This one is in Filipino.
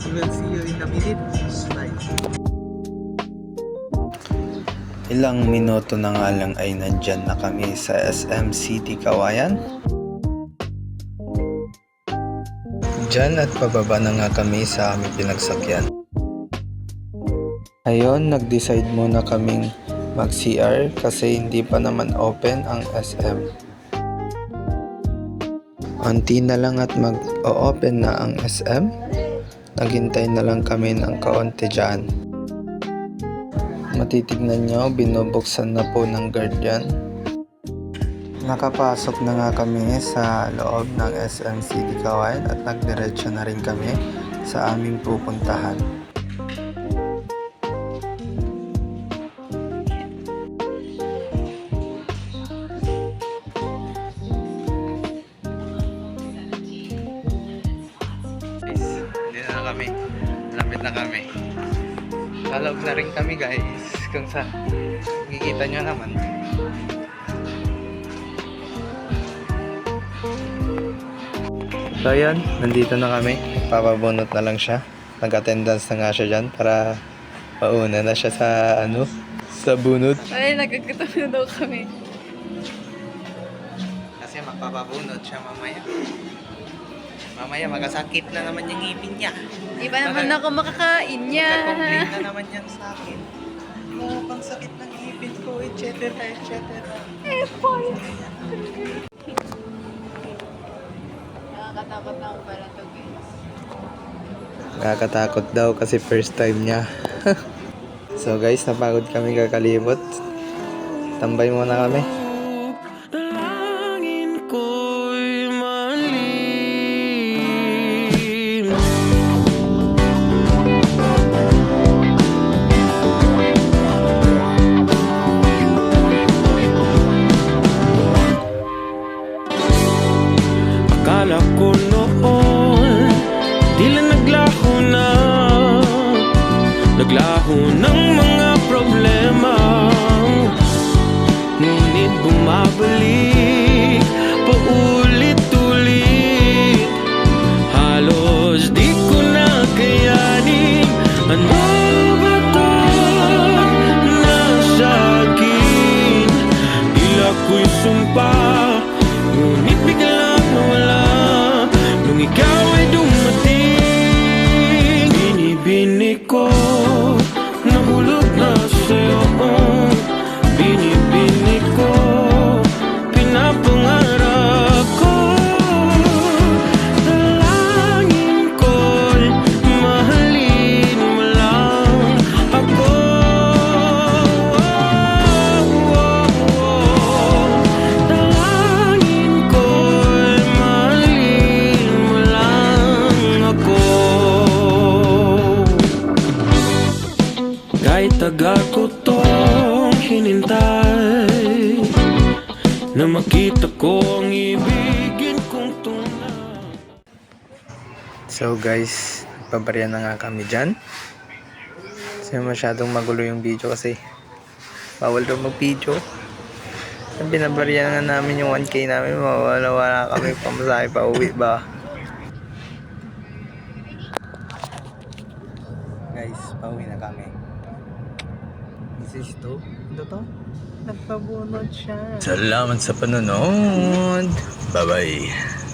We will see you in a minute. Bye. Ilang minuto na nga lang ay nandyan na kami sa SM City Kawayan. Diyan at pababa na nga kami sa aming pinagsakyan. Ayun, nag-decide muna kaming mag-CR kasi hindi pa naman open ang SM. Unti na lang at mag-o-open na ang SM. Naghintay na lang kami ng kaunti dyan. Matitignan nyo, binubuksan na po ng guardian. Nakapasok na nga kami sa loob ng SM City Kawayan at nagdiretso na rin kami sa aming pupuntahan. Dito na kami. Lapit na kami. Sa na rin kami guys. Kung sa makikita nyo naman. So ayan, nandito na kami. Papabunot na lang siya. Nag-attendance na nga siya dyan para mauna na siya sa sa bunot. Ay, nagkakita na daw kami. Kasi magpapabunot siya mamaya. Mamaya magkasakit na naman yung ngipin niya. Di ba naman ako makakain niya? Magka-complain na naman yan sa akin. Oh, pang sakit ng ngipin ko, etc. etc. boy. Nakakatakot na ako pala to guys. Nakakatakot daw kasi first time niya. So guys, napagod kami kakalibot. Tambay muna kami. Akala ko noon, tila naglaho ng mga problema. Ngunit bumabalik paulit-ulit. Halos di ko na kayanin. Ano ba to na sa'kin? Tila ko'y sumpa, ngunit biglang nawala nung ikaw ay dumating. Binibini ko, nahulog na sa'yo. Binibini ko, pinapangarap ko. Dalangin ko'y mahalin mo lang ako. Dalangin ko'y mahalin mo lang ako. Kahit tagal ko tong hinintay na makita ko ang ibigin kong tunay. So guys, pabarya na nga kami dyan. Kasi masyadong magulo yung video kasi bawal daw mag-video. Binabarya nga namin yung 1K namin, mawala kami pamasahe pa uwi ba. Guys, pauwi na kami. This is to. Ano to? Nagpabunod siya. Salamat sa panonood. Bye bye.